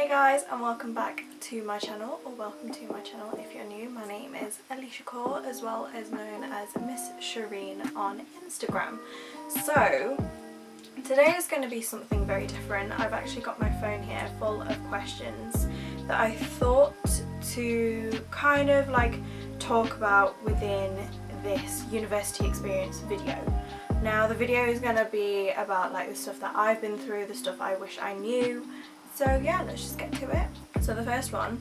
Hey guys, and welcome back to my channel, or welcome to my channel if you're new. My name is Alicia Kaur, as well as known as Miss Shireen on Instagram. So today is going to be something very different. I've actually got my phone here full of questions that I thought to kind of like talk about within this university experience video. Now the video is going to be about like the stuff that I've been through, the stuff I wish I knew. So yeah, let's just get to it. So the first one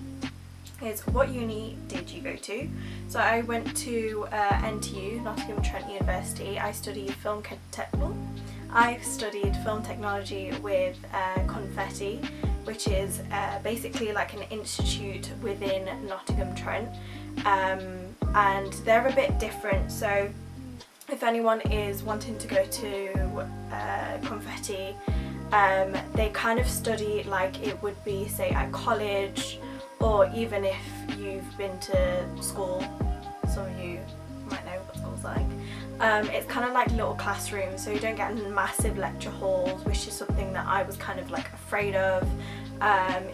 is, what uni did you go to? So I went to NTU, Nottingham Trent University. I studied film technology with Confetti, which is basically like an institute within Nottingham Trent, and they're a bit different. So if anyone is wanting to go to Confetti, they kind of study like it would be, say, at college, or even if you've been to school, some of you might know what school's like. It's kind of like little classrooms, so you don't get massive lecture halls, which is something that I was kind of like afraid of.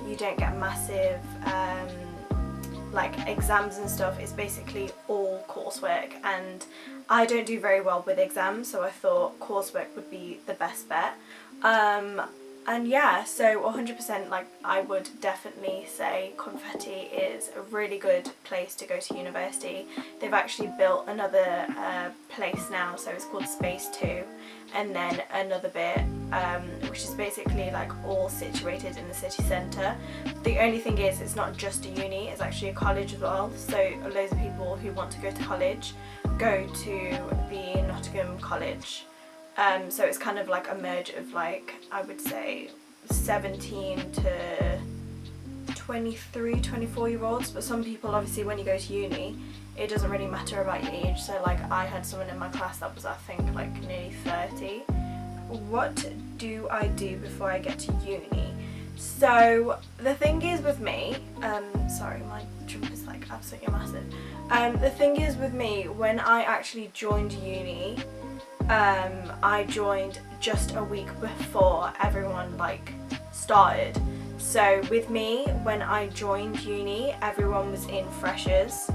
You don't get massive like exams and stuff. It's basically all coursework, and I don't do very well with exams, so I thought coursework would be the best bet. And yeah, so 100%, like, I would definitely say Confetti is a really good place to go to university. They've actually built another place now, so it's called Space 2, and then another bit which is basically like all situated in the city centre. The only thing is, it's not just a uni, it's actually a college as well, so loads of people who want to go to college go to the Nottingham College. So it's kind of like a merge of, like, I would say 17 to 23, 24-year-olds, but some people, obviously, when you go to uni, it doesn't really matter about your age. So like, I had someone in my class that was, I think, like nearly 30. What do I do before I get to uni? So the thing is with me, sorry, my jump is like absolutely massive. The thing is with me, when I actually joined uni, I joined just a week before everyone like started. So with me, when I joined uni, everyone was in freshers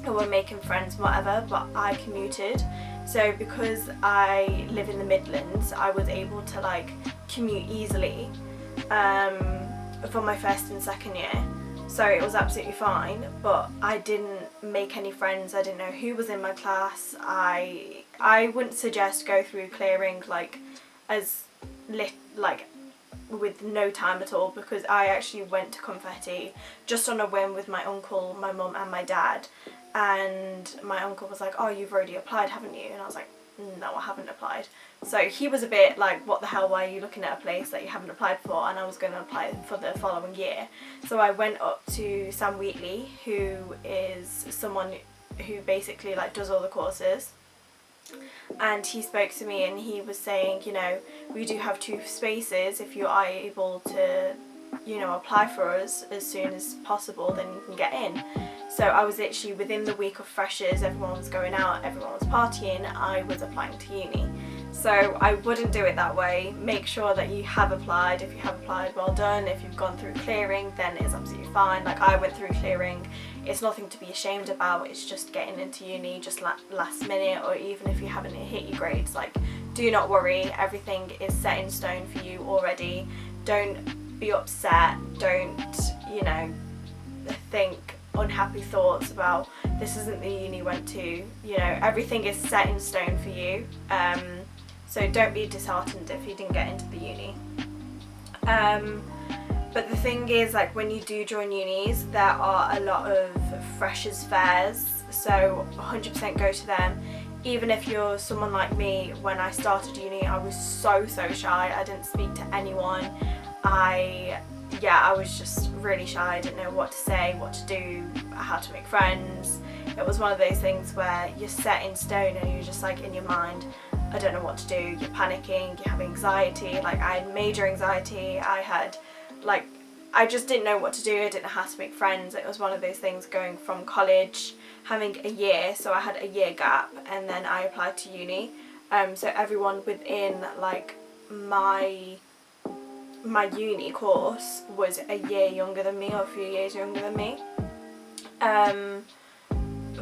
who were making friends, whatever, but I commuted. So because I live in the Midlands, I was able to like commute easily for my first and second year. So it was absolutely fine, but I didn't make any friends. I didn't know who was in my class. I wouldn't suggest go through clearing like with no time at all, because I actually went to Confetti just on a whim with my uncle, my mum and my dad, and my uncle was like, "Oh, you've already applied, haven't you?" And I was like, "No, I haven't applied." So he was a bit like, "What the hell, why are you looking at a place that you haven't applied for?" And I was going to apply for the following year. So I went up to Sam Wheatley, who is someone who basically like does all the courses, and he spoke to me and he was saying, you know, we do have 2 spaces. If you are able to, you know, apply for us as soon as possible, then you can get in. So I was literally, within the week of freshers, everyone was going out, everyone was partying, I was applying to uni. So I wouldn't do it that way. Make sure that you have applied. If you have applied, well done. If you've gone through clearing, then it's absolutely fine. Like, I went through clearing. It's nothing to be ashamed about. It's just getting into uni just last minute, or even if you haven't hit your grades, like, do not worry. Everything is set in stone for you already. Don't be upset. Don't, you know, think unhappy thoughts about this isn't the uni you went to. You know, everything is set in stone for you. So don't be disheartened if you didn't get into the uni. But the thing is, like, when you do join unis, there are a lot of freshers fairs, so 100% go to them. Even if you're someone like me, when I started uni, I was so shy. I didn't speak to anyone. I was just really shy. I didn't know what to say, what to do, how to make friends. It was one of those things where you're set in stone and you're just like, in your mind, I don't know what to do. You're panicking, you have anxiety. Like, I had major anxiety. I just didn't know what to do. I didn't know how to make friends. It was one of those things, going from college, having a year, so I had a year gap, and then I applied to uni. So everyone within like my my uni course was a year younger than me, or a few years younger than me.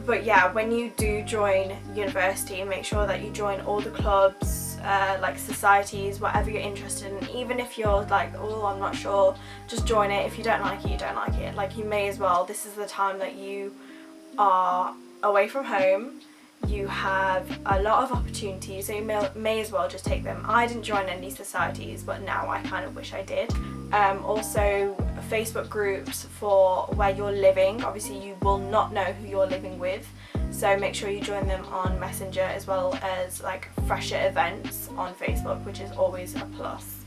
But yeah, when you do join university, make sure that you join all the clubs, like societies, whatever you're interested in. Even if you're like, oh, I'm not sure, just join it. If you don't like it, you don't like it. Like, you may as well. This is the time that you are away from home. You have a lot of opportunities, so you may as well just take them. I didn't join any societies, but now I kind of wish I did. Also, Facebook groups for where you're living. Obviously, you will not know who you're living with, so make sure you join them on Messenger, as well as like fresher events on Facebook, which is always a plus.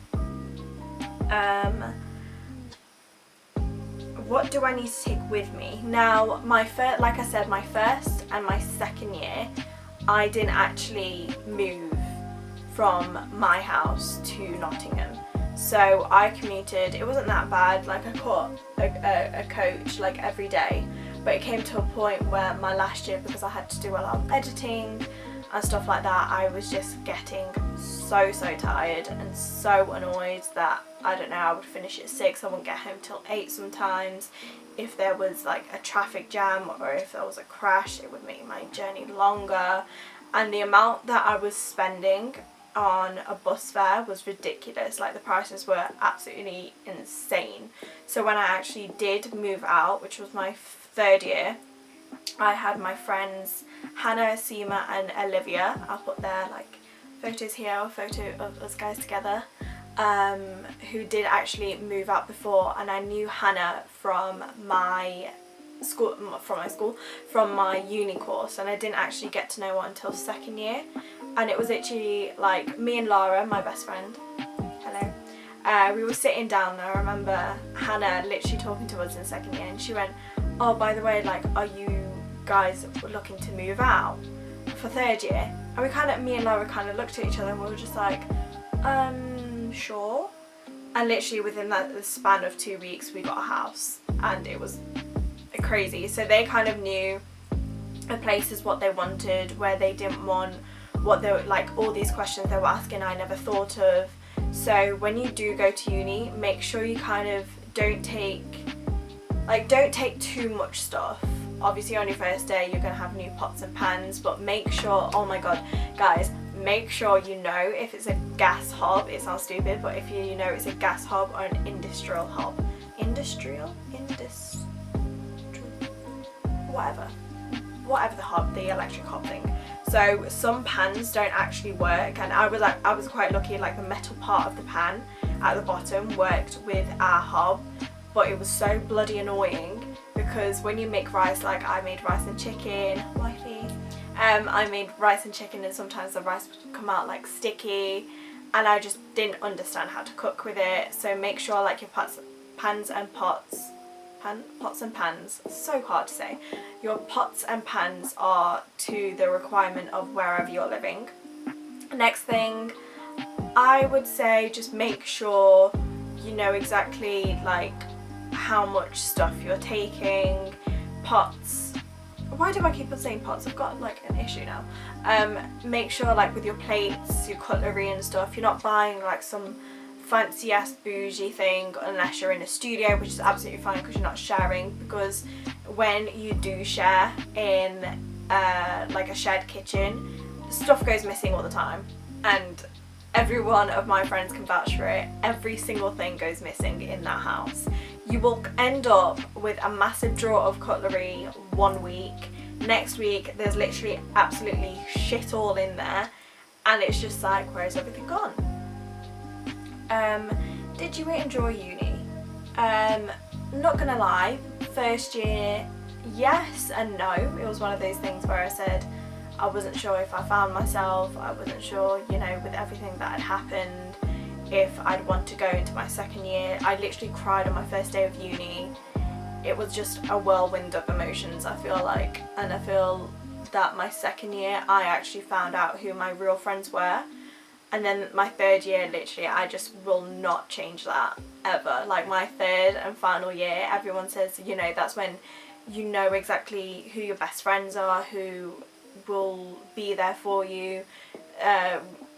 What do I need to take with me? Now, like I said, my first and my second year, I didn't actually move from my house to Nottingham. So I commuted. It wasn't that bad. Like, I caught a coach like every day, but it came to a point where my last year, because I had to do a lot of editing and stuff like that, I was just getting so tired and so annoyed that, I don't know, I would finish at 6, I wouldn't get home till 8 sometimes. If there was like a traffic jam or if there was a crash, it would make my journey longer, and the amount that I was spending on a bus fare was ridiculous. Like, the prices were absolutely insane. So when I actually did move out, which was my third year, I had my friends Hannah, Seema and Olivia. I'll put their like photos here, a photo of us guys together, who did actually move out before, and I knew Hannah from my uni course, and I didn't actually get to know her until second year. And it was literally like me and Lara, my best friend, hello, we were sitting down there. I remember Hannah literally talking to us in second year, and she went, oh, by the way, like, are you guys looking to move out for third year? And me and Lara kind of looked at each other, and we were just like, sure. And literally within the span of 2 weeks, we got a house, and it was crazy. So they kind of knew the places, what they wanted, where they didn't want, what they were like, all these questions they were asking I never thought of. So when you do go to uni, make sure you kind of don't take too much stuff. Obviously on your first day you're going to have new pots and pans, but make sure, oh my god guys, make sure you know if it's a gas hob. It sounds stupid, but if you know it's a gas hob or an industrial hob, whatever the hob, the electric hob thing. So some pans don't actually work, and I was quite lucky, like the metal part of the pan at the bottom worked with our hob, but it was so bloody annoying because when you make rice, like I made rice and chicken, wifey, I made rice and chicken, and sometimes the rice would come out like sticky, and I just didn't understand how to cook with it. So make sure like your pots and pans, so hard to say, your pots and pans are to the requirement of wherever you're living. Next thing, I would say just make sure you know exactly like how much stuff you're taking. Pots, why do I keep on saying pots? I've got like an issue now. Make sure like with your plates, your cutlery and stuff, you're not buying like some fancy ass bougie thing unless you're in a studio, which is absolutely fine because you're not sharing. Because when you do share in like a shared kitchen, stuff goes missing all the time, and every one of my friends can vouch for it. Every single thing goes missing in that house. You will end up with a massive drawer of cutlery one week, next week there's literally absolutely shit all in there, and it's just like, where's everything gone? Did you enjoy uni? Not gonna lie, first year, yes and no. It was one of those things where I said I wasn't sure if I found myself. I wasn't sure, you know, with everything that had happened, if I'd want to go into my second year. I literally cried on my first day of uni. It was just a whirlwind of emotions, I feel like, and I feel that my second year I actually found out who my real friends were. And then my third year, literally, I just will not change that ever. Like my third and final year, everyone says, you know, that's when you know exactly who your best friends are, who will be there for you.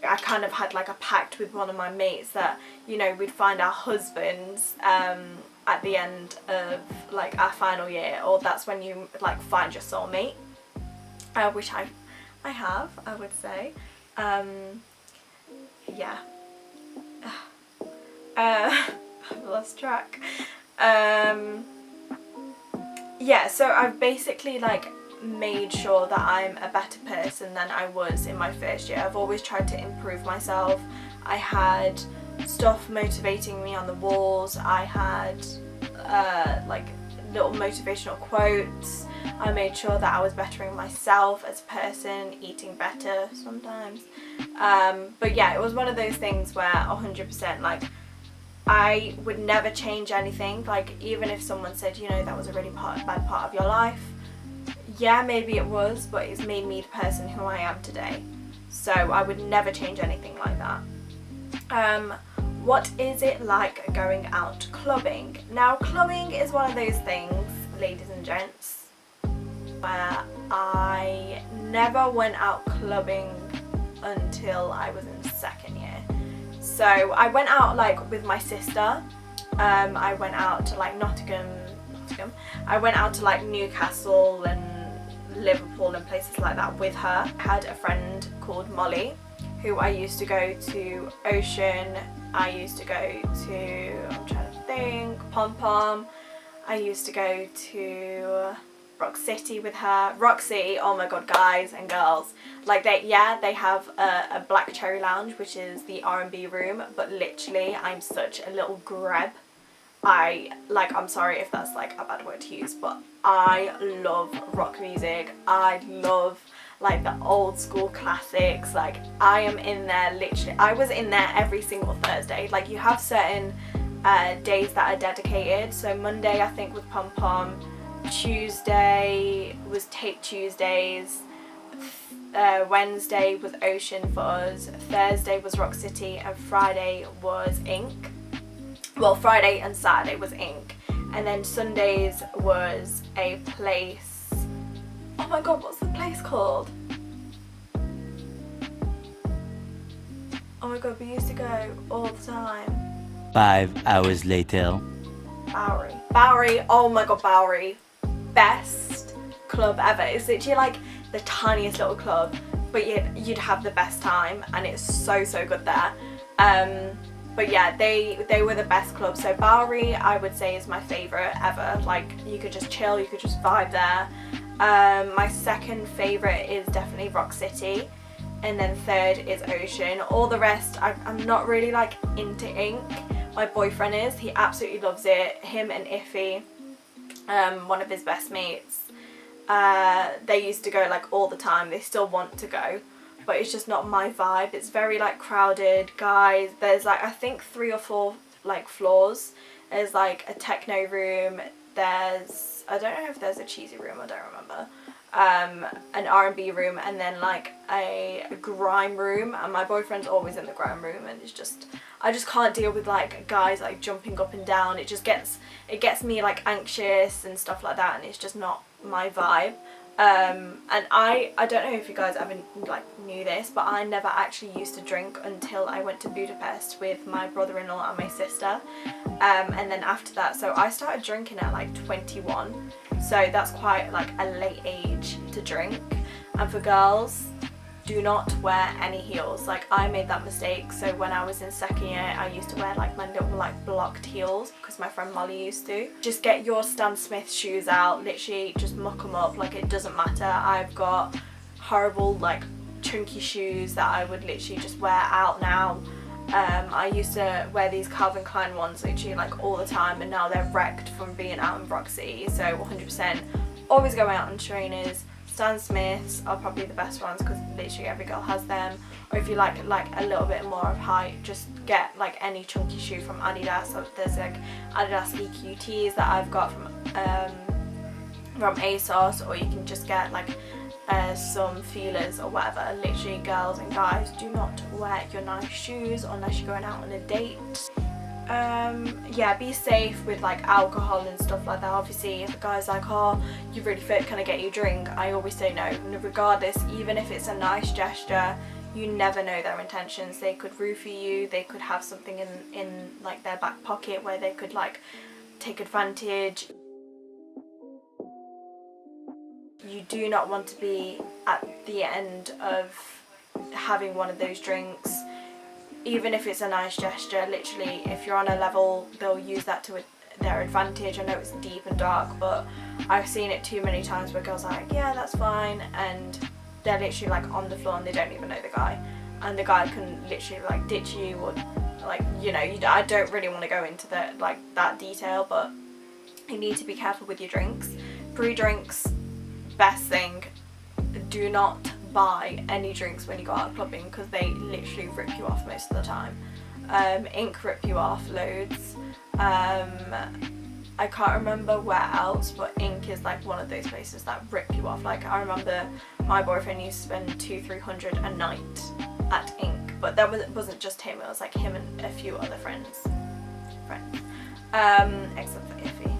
I kind of had like a pact with one of my mates that, you know, we'd find our husbands at the end of like our final year, or that's when you like find your soulmate, which I have, I would say. Yeah. I've lost track. Yeah, so I've basically like made sure that I'm a better person than I was in my first year. I've always tried to improve myself. I had stuff motivating me on the walls. I had like little motivational quotes. I made sure that I was bettering myself as a person, eating better sometimes. But yeah, it was one of those things where 100% like I would never change anything. Like even if someone said, you know, that was a really bad part of your life, yeah, maybe it was, but it's made me the person who I am today. So I would never change anything like that. What is it like going out clubbing? Now, clubbing is one of those things, ladies and gents, where I never went out clubbing until I was in second year. So I went out like with my sister. I went out to like Nottingham. I went out to like Newcastle and Liverpool and places like that with her. I had a friend called Molly who I used to go to Ocean. I used to go to, I'm trying to think, Pom Pom. I used to go to Rock City with her. Rock City, oh my god, guys and girls, like they have a Black Cherry Lounge, which is the R&B room, but literally I'm such a little greb. I'm sorry if that's like a bad word to use, but I love rock music. I love like the old school classics. Like I am in there literally. I was in there every single Thursday. Like you have certain days that are dedicated. So Monday I think was Pom Pom, Tuesday was Tape Tuesdays, Wednesday was Ocean for us, Thursday was Rock City, and Friday was Ink. Well, Friday and Saturday was Ink, and then Sundays was a place, oh my god, what's the place called? Oh my god, we used to go all the time. 5 hours later. Bowery, oh my god, Bowery, best club ever. It's literally like the tiniest little club, but you'd have the best time, and it's so good there. But yeah, they were the best club. So Bowery, I would say, is my favourite ever. Like you could just chill, you could just vibe there. My second favourite is definitely Rock City, and then third is Ocean. All the rest, I'm not really like into Ink. My boyfriend is, he absolutely loves it. Him and Iffy, one of his best mates, they used to go like all the time. They still want to go, but it's just not my vibe. It's very like crowded, guys. There's like I think 3 or 4 like floors. There's like a techno room, there's, I don't know if there's a cheesy room, I don't remember, an R&B room, and then like a grime room, and my boyfriend's always in the grime room, and it's just, I just can't deal with like guys like jumping up and down. It gets me like anxious and stuff like that, and it's just not my vibe. And I don't know if you guys ever like knew this, but I never actually used to drink until I went to Budapest with my brother-in-law and my sister, and then after that, so I started drinking at like 21, so that's quite like a late age to drink. And for girls, do not wear any heels. Like I made that mistake. So when I was in second year, I used to wear like my little like blocked heels because my friend Molly used to. Just get your Stan Smith shoes out, literally just muck them up, like it doesn't matter. I've got horrible like chunky shoes that I would literally just wear out now. I used to wear these Calvin Klein ones literally like all the time, and now they're wrecked from being out in Rock City. So 100% always go out on trainers. Stan Smiths are probably the best ones because literally every girl has them. Or if you like a little bit more of height, just get like any chunky shoe from Adidas. So there's like Adidas EQTs that I've got from ASOS, or you can just get like some feelers or whatever. Literally, girls and guys, do not wear your nice shoes unless you're going out on a date. Yeah, be safe with like alcohol and stuff like that. Obviously, if a guy's like, oh, you're really fit, can I get you a drink? I always say no, regardless, even if it's a nice gesture, you never know their intentions. They could roofie you, they could have something in like their back pocket where they could like take advantage. You do not want to be at the end of having one of those drinks, even if it's a nice gesture. Literally, if you're on a level, they'll use that to their advantage. I know it's deep and dark, but I've seen it too many times where girls are like, yeah, that's fine, and they're literally like on the floor and they don't even know the guy, and the guy can literally like ditch you, or like, you know, I don't really want to go into that detail, but you need to be careful with your drinks. Pre-drinks, best thing. Do not buy any drinks when you go out clubbing, because they literally rip you off most of the time. Ink rip you off loads. I can't remember where else, but Ink is like one of those places that rip you off. Like, I remember my boyfriend used to spend 200-300 a night at Ink, but that wasn't just him, it was like him and a few other friends, except for Iffy.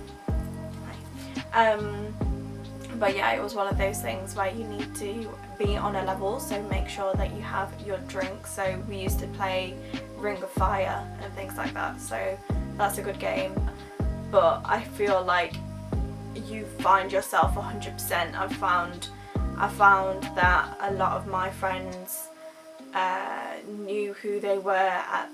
But yeah, it was one of those things where you need to be on a level, so make sure that you have your drink. So we used to play Ring of Fire and things like that, so that's a good game. But I feel like you find yourself 100%. I found that a lot of my friends knew who they were at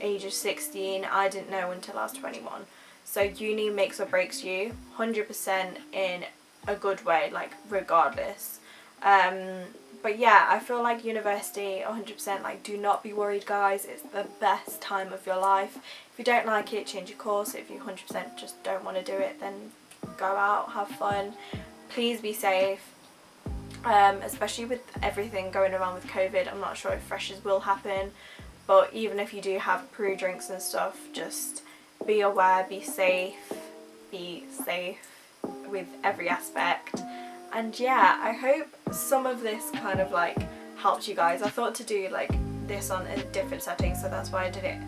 age of 16. I didn't know until I was 21. So uni makes or breaks you 100% in a good way, like regardless. But yeah, I feel like university 100%, like, do not be worried guys, it's the best time of your life. If you don't like it, change your course. If you 100% just don't want to do it, then go out, have fun. Please be safe, especially with everything going around with COVID. I'm not sure if freshers will happen, but even if you do have pre-drinks and stuff, just be aware, be safe with every aspect. And yeah, I hope some of this kind of like helped you guys. I thought to do like this on a different setting, so that's why I did it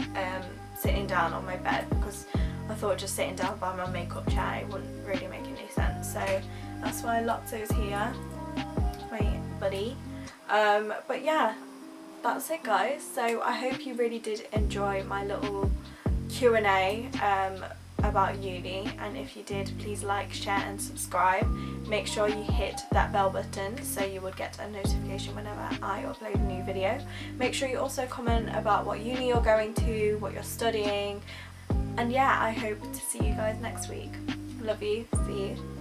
sitting down on my bed, because I thought just sitting down by my makeup chair it wouldn't really make any sense. So that's why Lotso's here, my buddy. But yeah, that's it guys. So I hope you really did enjoy my little Q&A about uni, and if you did, please like, share and subscribe. Make sure you hit that bell button so you would get a notification whenever I upload a new video. Make sure you also comment about what uni you're going to, what you're studying, and yeah, I hope to see you guys next week. Love you, see you.